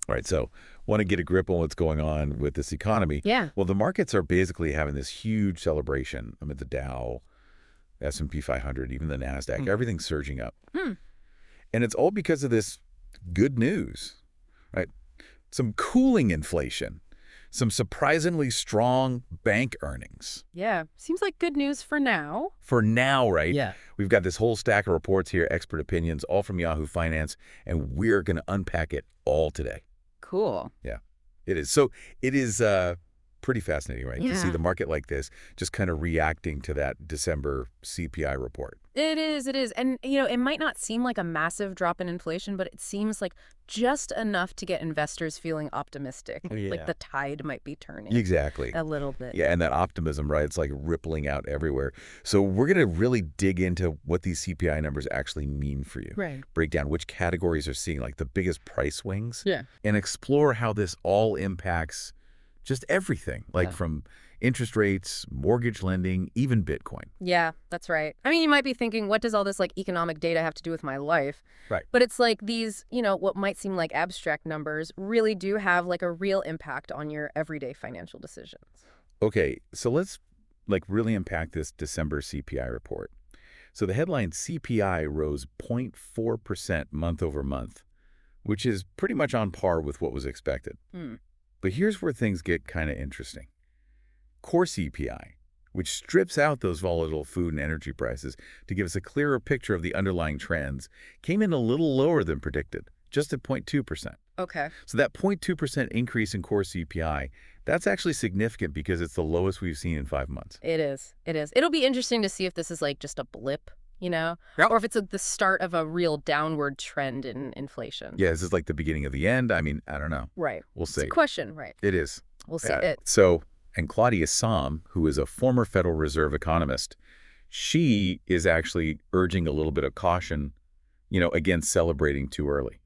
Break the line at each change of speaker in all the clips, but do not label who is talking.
All right, so want to get a grip on what's going on with this economy.
Yeah.
Well, the markets are basically having this huge celebration. I mean, the Dow, S&P 500, even the NASDAQ, everything's surging up.
Hmm.
And it's all because of this good news, right? Some cooling inflation, some surprisingly strong bank earnings.
Yeah. Seems like good news for now.
For now, right?
Yeah.
We've got this whole stack of reports here, expert opinions, all from Yahoo Finance, and we're going to unpack it all today.
Cool.
Yeah, it is. So it is pretty fascinating, right? To see
Yeah.
the market like this, just kind of reacting to that December CPI report.
It is. And, it might not seem like a massive drop in inflation, but it seems like just enough to get investors feeling optimistic.
Yeah.
Like the tide might be turning.
Exactly.
A little bit.
Yeah, and that optimism, right? It's like rippling out everywhere. So we're going to really dig into what these CPI numbers actually mean for you.
Right.
Break down which categories are seeing like the biggest price swings.
Yeah.
And explore how this all impacts just everything, like
Yeah.
from interest rates, mortgage lending, even Bitcoin.
Yeah, that's right. I mean, you might be thinking, what does all this economic data have to do with my life?
Right.
But it's like these, what might seem like abstract numbers really do have a real impact on your everyday financial decisions.
Okay, so let's really unpack this December CPI report. So the headline CPI rose 0.4% month over month, which is pretty much on par with what was expected. But here's where things get kind of interesting. Core CPI, which strips out those volatile food and energy prices to give us a clearer picture of the underlying trends, came in a little lower than predicted, just at 0.2%.
Okay.
So that 0.2% increase in core CPI, that's actually significant because it's the lowest we've seen in 5 months.
It is. It'll be interesting to see if this is just a blip,
Yep.
or if it's the start of a real downward trend in inflation.
Yeah, is this like the beginning of the end? I mean, I don't know.
Right.
We'll
It's a
see.
question, right?
It is.
We'll see.
Yeah. And Claudia Sahm, who is a former Federal Reserve economist, she is actually urging a little bit of caution, against celebrating too early.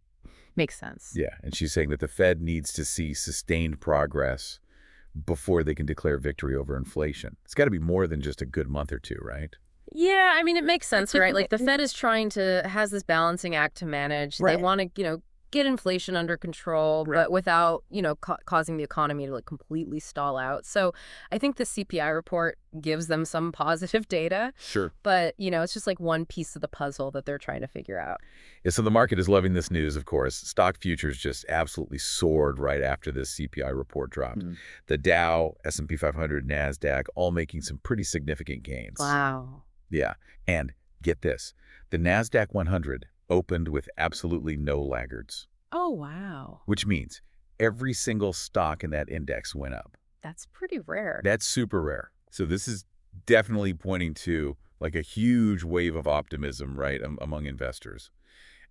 Makes sense.
Yeah, and she's saying that the Fed needs to see sustained progress before they can declare victory over inflation. It's got to be more than just a good month or two, right?
Yeah, I mean, it makes sense, right? The Fed is has this balancing act to manage.
Right.
They want to, get inflation under control,
Right.
but without, causing the economy to completely stall out. So I think the CPI report gives them some positive data,
Sure.
but, it's just one piece of the puzzle that they're trying to figure out.
Yeah, so the market is loving this news, of course. Stock futures just absolutely soared right after this CPI report dropped. The Dow, S&P 500, NASDAQ, all making some pretty significant gains.
Wow.
Yeah, and get this, the NASDAQ 100 opened with absolutely no laggards,
Oh, wow.
which means every single stock in that index went up.
That's pretty rare.
That's super rare. So this is definitely pointing to a huge wave of optimism, right, among investors.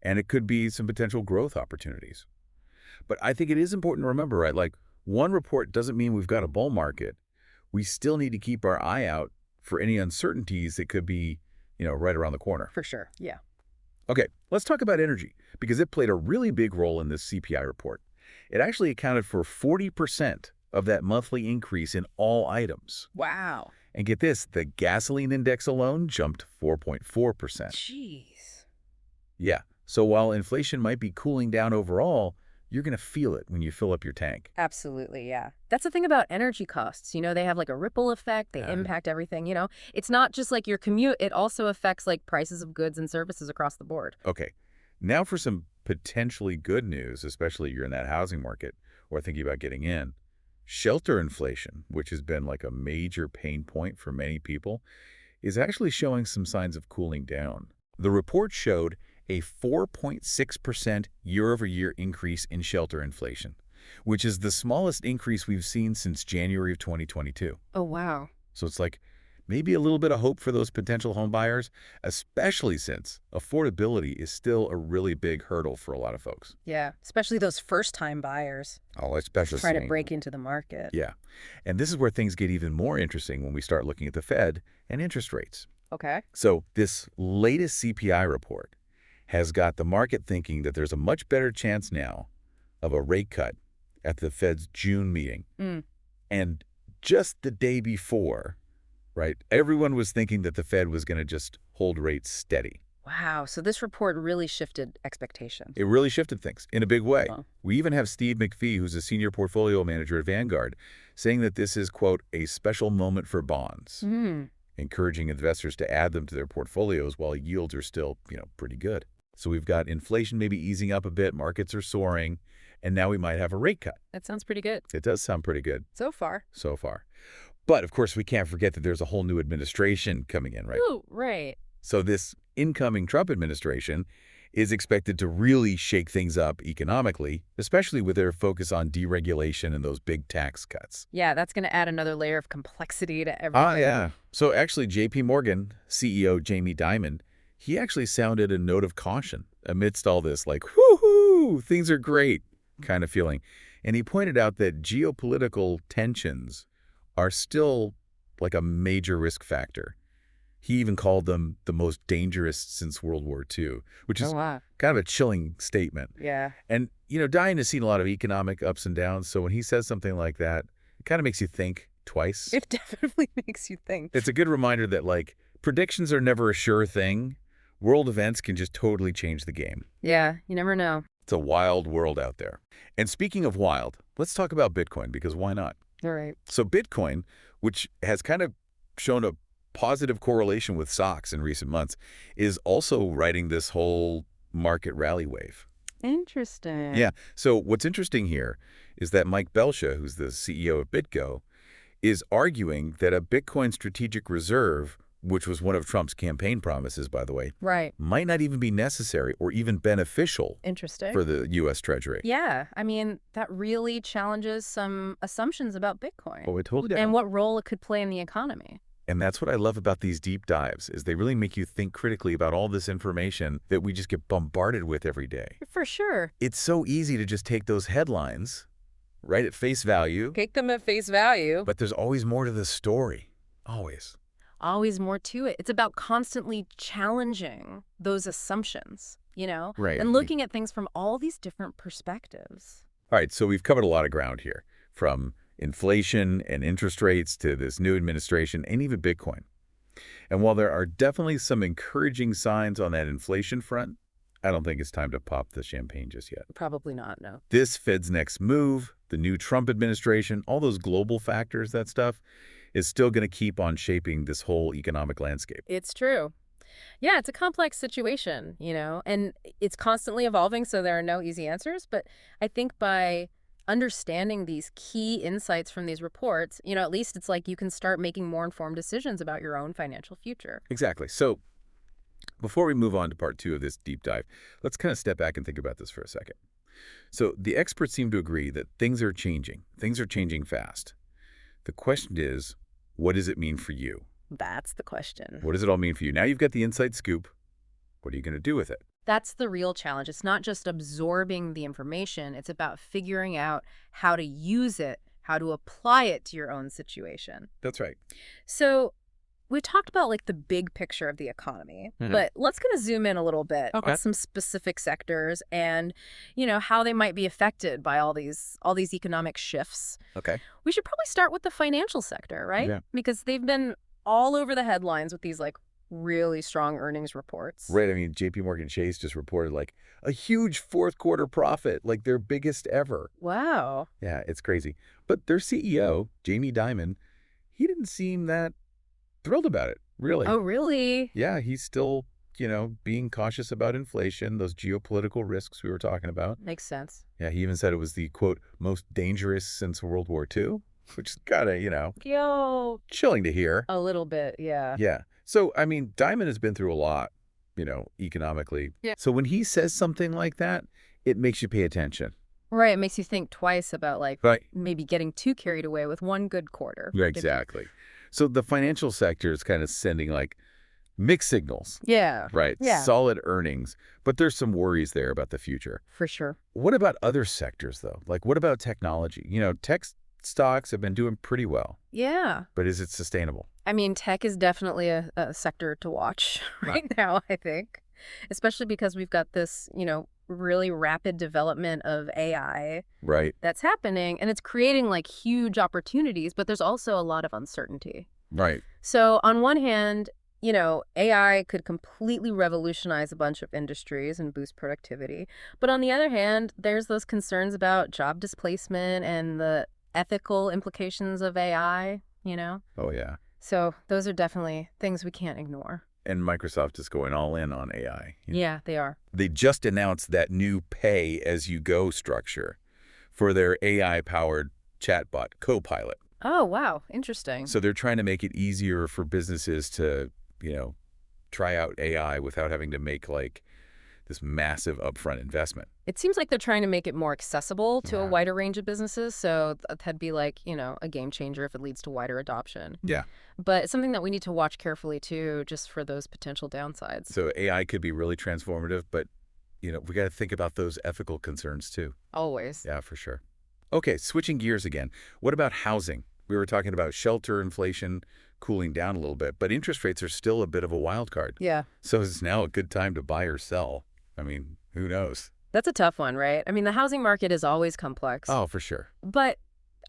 And it could be some potential growth opportunities. But I think it is important to remember, right, one report doesn't mean we've got a bull market. We still need to keep our eye out for any uncertainties that could be, right around the corner.
For sure. Yeah.
Okay, let's talk about energy, because it played a really big role in this CPI report. It actually accounted for 40% of that monthly increase in all items.
Wow.
And get this, the gasoline index alone jumped 4.4%.
Jeez.
Yeah, so while inflation might be cooling down overall, you're going to feel it when you fill up your tank.
Absolutely, yeah. That's the thing about energy costs. They have a ripple effect. They impact everything, It's not just your commute. It also affects prices of goods and services across the board.
Okay, now for some potentially good news, especially if you're in that housing market or thinking about getting in. Shelter inflation, which has been a major pain point for many people, is actually showing some signs of cooling down. The report showed a 4.6% year-over-year increase in shelter inflation, which is the smallest increase we've seen since January of 2022.
Oh, wow.
So it's maybe a little bit of hope for those potential home buyers, especially since affordability is still a really big hurdle for a lot of folks.
Yeah, especially those first-time buyers
Oh, especially
trying to break into the market.
Yeah, and this is where things get even more interesting when we start looking at the Fed and interest rates.
Okay.
So this latest CPI report has got the market thinking that there's a much better chance now of a rate cut at the Fed's June meeting. And just the day before, right, everyone was thinking that the Fed was going to just hold rates steady.
Wow. So this report really shifted expectations.
It really shifted things in a big way.
Huh.
We even have Steve McPhee, who's a senior portfolio manager at Vanguard, saying that this is, quote, a special moment for bonds,
Hmm.
encouraging investors to add them to their portfolios while yields are still, pretty good. So we've got inflation maybe easing up a bit, markets are soaring, and now we might have a rate cut.
That sounds pretty good.
It does sound pretty good
So far.
so far. But, of course, we can't forget that there's a whole new administration coming in, right?
Ooh, right.
So this incoming Trump administration is expected to really shake things up economically, especially with their focus on deregulation and those big tax cuts.
Yeah, that's going to add another layer of complexity to
Ah,
everything.
yeah. So actually, J.P. Morgan CEO Jamie Dimon, he actually sounded a note of caution amidst all this, like, whoo-hoo, things are great kind of feeling. And he pointed out that geopolitical tensions are still like a major risk factor. He even called them the most dangerous since World War II, which is
Oh, wow.
kind of a chilling statement.
Yeah.
And, Diane has seen a lot of economic ups and downs, so when he says something like that, it kind of makes you think twice.
It definitely makes you think.
It's a good reminder that, like, predictions are never a sure thing. World events can just totally change the game.
Yeah, you never know.
It's a wild world out there. And speaking of wild, let's talk about Bitcoin, because why not?
All right.
So Bitcoin, which has kind of shown a positive correlation with stocks in recent months, is also riding this whole market rally wave.
Interesting.
Yeah. So what's interesting here is that Mike Belsha, who's the CEO of BitGo, is arguing that a Bitcoin strategic reserve, which was one of Trump's campaign promises, by the way,
Right.
might not even be necessary or even beneficial
Interesting.
for the U.S. Treasury.
Yeah, I mean, that really challenges some assumptions about Bitcoin
Oh, it totally does.
and what role it could play in the economy.
And that's what I love about these deep dives, is they really make you think critically about all this information that we just get bombarded with every day.
For sure.
It's so easy to just take those headlines, right, at face value,
Take them at face value.
but there's always more to the story. Always.
Always more to it. It's about constantly challenging those assumptions,
Right.
and looking at things from all these different perspectives.
All right, so we've covered a lot of ground here, from inflation and interest rates to this new administration and even Bitcoin. And while there are definitely some encouraging signs on that inflation front, I don't think it's time to pop the champagne just yet.
Probably not, no.
This Fed's next move, the new Trump administration, all those global factors, that stuff, is still going to keep on shaping this whole economic landscape.
It's true. Yeah, it's a complex situation, and it's constantly evolving, so there are no easy answers. But I think by understanding these key insights from these reports, at least it's like you can start making more informed decisions about your own financial future.
Exactly. So before we move on to part 2 of this deep dive, let's kind of step back and think about this for a second. So the experts seem to agree that things are changing. Things are changing fast. The question is, what does it mean for you?
That's the question.
What does it all mean for you? Now you've got the inside scoop. What are you going to do with it?
That's the real challenge. It's not just absorbing the information. It's about figuring out how to use it, how to apply it to your own situation.
That's right.
So we talked about like the big picture of the economy, but let's kind of zoom in a little bit on some specific sectors and, how they might be affected by all these economic shifts.
Okay.
We should probably start with the financial sector, right?
Yeah.
Because they've been all over the headlines with these like really strong earnings reports.
Right. I mean, J.P. Morgan Chase just reported like a huge fourth quarter profit, like their biggest ever.
Wow.
Yeah, it's crazy. But their CEO, Jamie Dimon, he didn't seem that thrilled about it, really.
Oh, really?
Yeah, he's still, being cautious about inflation, those geopolitical risks we were talking about.
Makes sense.
Yeah, he even said it was the, quote, most dangerous since World War II, which is kind of,
Yo.
chilling to hear.
A little bit, yeah.
Yeah. So, I mean, Dimon has been through a lot, economically.
Yeah.
So when he says something like that, it makes you pay attention.
Right. It makes you think twice about like
Right.
maybe getting too carried away with one good quarter.
Yeah, exactly. So the financial sector is kind of sending like mixed signals,
Yeah.
right?
Yeah.
Solid earnings, but there's some worries there about the future.
For sure.
What about other sectors, though? Like, what about technology? Tech stocks have been doing pretty well,
Yeah.
but is it sustainable?
I mean, tech is definitely a sector to watch right now, I think, especially because we've got this, really rapid development of AI
Right.
that's happening, and it's creating like huge opportunities, but there's also a lot of uncertainty.
Right.
So on one hand, AI could completely revolutionize a bunch of industries and boost productivity. But on the other hand, there's those concerns about job displacement and the ethical implications of AI.
Oh, yeah.
So those are definitely things we can't ignore.
And Microsoft is going all in on AI.
Yeah, they are.
They just announced that new pay-as-you-go structure for their AI-powered chatbot, Copilot.
Oh, wow. Interesting.
So they're trying to make it easier for businesses to, try out AI without having to make, like, this massive upfront investment.
It seems like they're trying to make it more accessible to a
Yeah.
wider range of businesses. So that'd be like, a game changer if it leads to wider adoption.
Yeah.
But it's something that we need to watch carefully, too, just for those potential downsides.
So AI could be really transformative, but, we got to think about those ethical concerns, too.
Always.
Yeah, for sure. Okay, switching gears again. What about housing? We were talking about shelter inflation cooling down a little bit, but interest rates are still a bit of a wild card.
Yeah.
So is now a good time to buy or sell? I mean, who knows?
That's a tough one, right? I mean, the housing market is always complex.
Oh, for sure.
But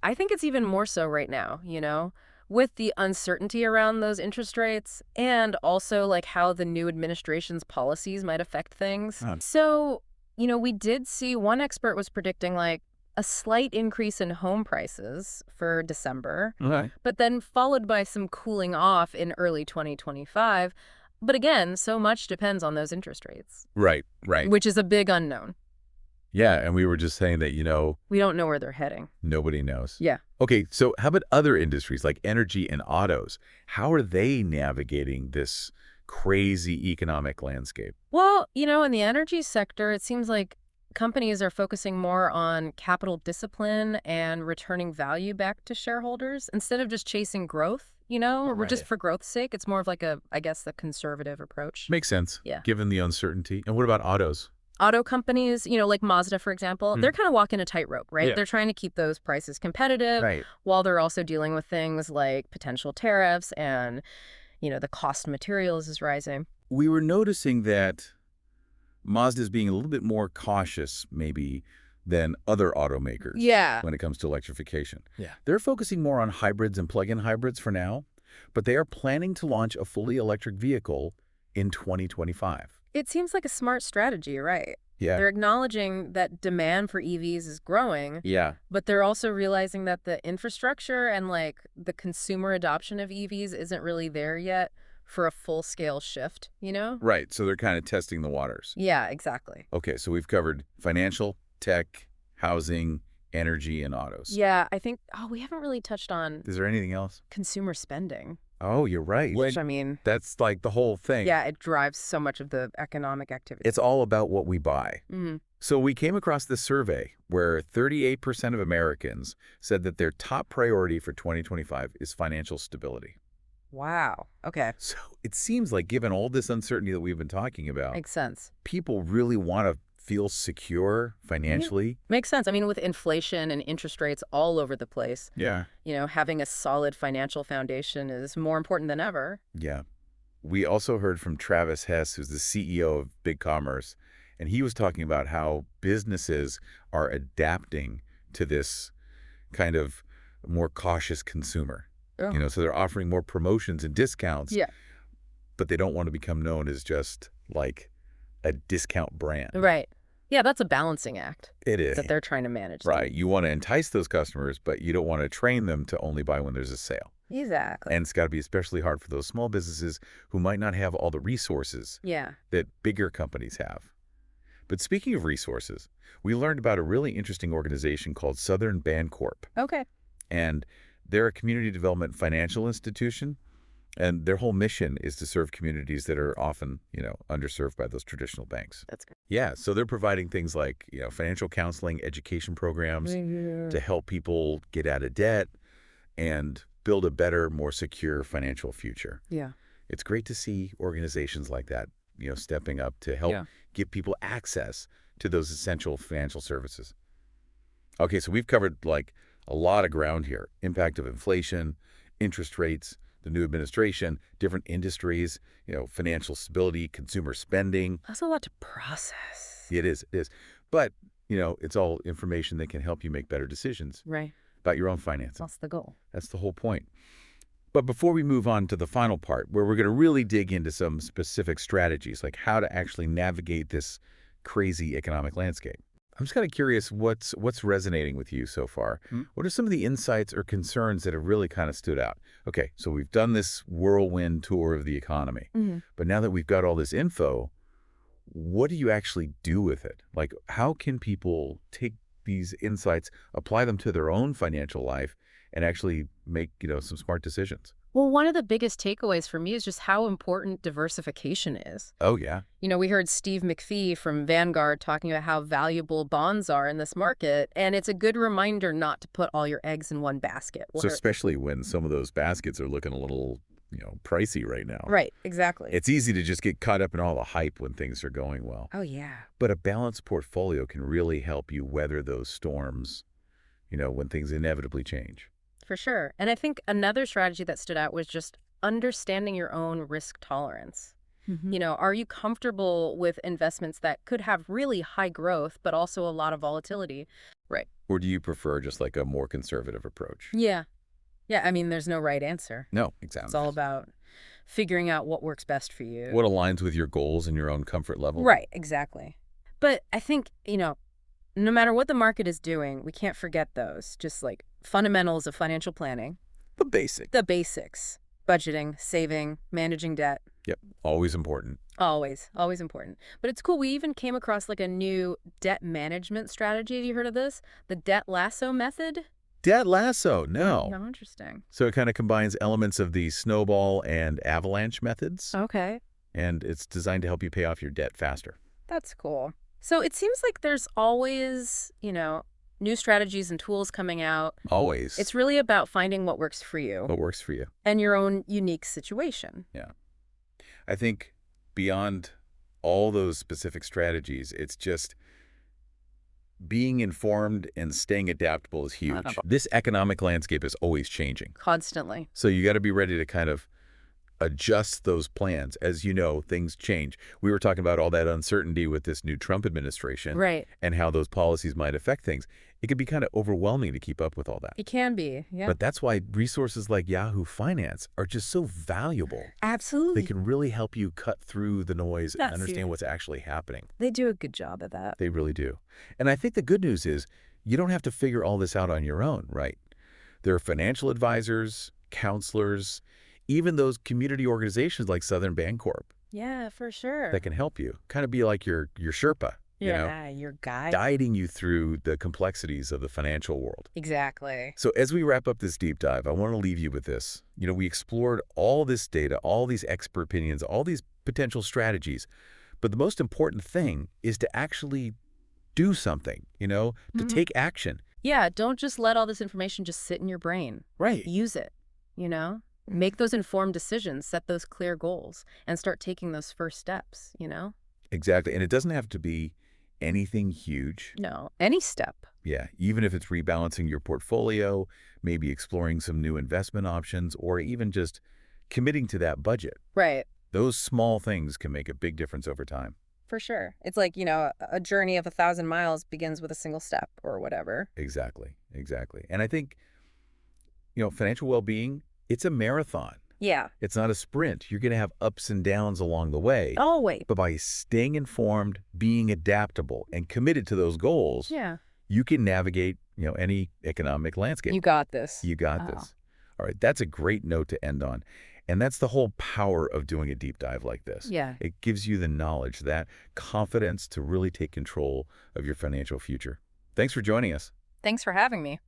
I think it's even more so right now, with the uncertainty around those interest rates and also like how the new administration's policies might affect things. So, we did see one expert was predicting like a slight increase in home prices for December,
Okay.
but then followed by some cooling off in early 2025. But again, so much depends on those interest rates,
Right, right.
which is a big unknown.
Yeah, and we were just saying that,
We don't know where they're heading.
nobody knows.
Yeah.
Okay, so how about other industries like energy and autos? How are they navigating this crazy economic landscape?
Well, in the energy sector, it seems like companies are focusing more on capital discipline and returning value back to shareholders instead of just chasing growth, or just
Right.
for growth's sake. It's more of like I guess, the conservative approach.
Makes sense,
Yeah.
given the uncertainty. And what about autos?
Auto companies, like Mazda, for example, they're kind of walking a tightrope, right?
Yeah.
They're trying to keep those prices competitive
Right.
while they're also dealing with things like potential tariffs and, the cost of materials is rising.
We were noticing that Mazda's being a little bit more cautious, maybe, than other automakers
Yeah.
when it comes to electrification.
Yeah.
They're focusing more on hybrids and plug-in hybrids for now, but they are planning to launch a fully electric vehicle in 2025.
It seems like a smart strategy, right?
Yeah.
They're acknowledging that demand for EVs is growing,
Yeah.
but they're also realizing that the infrastructure and like the consumer adoption of EVs isn't really there yet for a full-scale shift.
Right, so they're kind of testing the waters.
Yeah, exactly.
Okay, so we've covered financial, tech, housing, energy, and autos.
Yeah, I think, we haven't really touched on
Is there anything else?
consumer spending,
Oh, you're right.
which I mean,
That's like the whole thing.
yeah, it drives so much of the economic activity.
It's all about what we buy.
Mhm.
So we came across this survey where 38% of Americans said that their top priority for 2025 is financial stability.
Wow. Okay.
So it seems like, given all this uncertainty that we've been talking about,
Makes sense.
people really want to feel secure financially.
Makes sense. I mean, with inflation and interest rates all over the place,
Yeah.
having a solid financial foundation is more important than ever.
Yeah. We also heard from Travis Hess, who's the CEO of BigCommerce, and he was talking about how businesses are adapting to this kind of more cautious consumer.
Oh.
So they're offering more promotions and discounts,
Yeah.
but they don't want to become known as just like a discount brand.
Right. Yeah, that's a balancing act
It is.
that they're trying to manage.
Right. You want to entice those customers, but you don't want to train them to only buy when there's a sale.
Exactly.
And it's got to be especially hard for those small businesses who might not have all the resources
Yeah.
that bigger companies have. But speaking of resources, we learned about a really interesting organization called Southern Bancorp.
Okay.
And they're a community development financial institution, and their whole mission is to serve communities that are often, underserved by those traditional banks.
That's good.
Yeah, so they're providing things like, financial counseling, education programs to help people get out of debt and build a better, more secure financial future.
Yeah.
It's great to see organizations like that, stepping up to help give people access to those essential financial services. Okay, so we've covered like a lot of ground here. Impact of inflation, interest rates, the new administration, different industries, financial stability, consumer spending.
That's a lot to process.
It is. But, it's all information that can help you make better decisions
Right.
about your own finances.
That's the goal.
That's the whole point. But before we move on to the final part, where we're going to really dig into some specific strategies, like how to actually navigate this crazy economic landscape, I'm just kind of curious what's resonating with you so far. What are some of the insights or concerns that have really kind of stood out? Okay, so we've done this whirlwind tour of the economy, but now that we've got all this info, what do you actually do with it? Like, how can people take these insights, apply them to their own financial life, and actually make, some smart decisions?
Well, one of the biggest takeaways for me is just how important diversification is.
Oh, yeah.
We heard Steve McPhee from Vanguard talking about how valuable bonds are in this market, and it's a good reminder not to put all your eggs in one basket.
So especially when some of those baskets are looking a little, pricey right now.
Right, exactly.
It's easy to just get caught up in all the hype when things are going well.
Oh, yeah.
But a balanced portfolio can really help you weather those storms, when things inevitably change.
For sure. And I think another strategy that stood out was just understanding your own risk tolerance. Are you comfortable with investments that could have really high growth, but also a lot of volatility? Right.
Or do you prefer just like a more conservative approach?
Yeah. Yeah, I mean, there's no right answer.
No, exactly.
It's all about figuring out what works best for you.
What aligns with your goals and your own comfort level.
Right, exactly. But I think, no matter what the market is doing, we can't forget those, just like fundamentals of financial planning.
The basic.
The basics. Budgeting, saving, managing debt.
Yep, always important.
Always, always important. But it's cool. We even came across like a new debt management strategy. Have you heard of this? The debt lasso method?
Debt lasso, no.
No, interesting.
So it kind of combines elements of the snowball and avalanche methods,
Okay.
and it's designed to help you pay off your debt faster.
That's cool. So it seems like there's always, new strategies and tools coming out.
Always.
It's really about finding what works for you.
What works for you.
And your own unique situation.
Yeah. I think beyond all those specific strategies, it's just being informed and staying adaptable is huge. This economic landscape is always changing.
Constantly.
So you got to be ready to kind of adjust those plans. As you know, things change. We were talking about all that uncertainty with this new Trump administration.
Right.
And how those policies might affect things. It can be kind of overwhelming to keep up with all that.
It can be, yeah.
But that's why resources like Yahoo Finance are just so valuable.
Absolutely.
They can really help you cut through the noise and
That's
understand
it.
what's actually happening.
They do a good job at that.
They really do. And I think the good news is you don't have to figure all this out on your own, right? There are financial advisors, counselors, even those community organizations like Southern Bancorp
Yeah, for sure.
that can help you. Kind of be like your Sherpa,
Your guide.
guiding you through the complexities of the financial world.
Exactly.
So as we wrap up this deep dive, I want to leave you with this. We explored all this data, all these expert opinions, all these potential strategies. But the most important thing is to actually do something, to take action.
Yeah, don't just let all this information just sit in your brain.
Right.
Use it, Make those informed decisions, set those clear goals, and start taking those first steps,
Exactly. And it doesn't have to be anything huge.
No, any step.
Yeah. Even if it's rebalancing your portfolio, maybe exploring some new investment options, or even just committing to that budget.
Right.
Those small things can make a big difference over time.
For sure. It's like, a journey of 1,000 miles begins with a single step or whatever.
Exactly. Exactly. And I think, financial well-being, it's a marathon.
Yeah.
It's not a sprint. You're going to have ups and downs along the way.
Always.
But by staying informed, being adaptable, and committed to those goals,
Yeah.
you can navigate, any economic landscape.
You got this.
You got this. All right. That's a great note to end on. And that's the whole power of doing a deep dive like this.
Yeah.
It gives you the knowledge, that confidence to really take control of your financial future. Thanks for joining us.
Thanks for having me.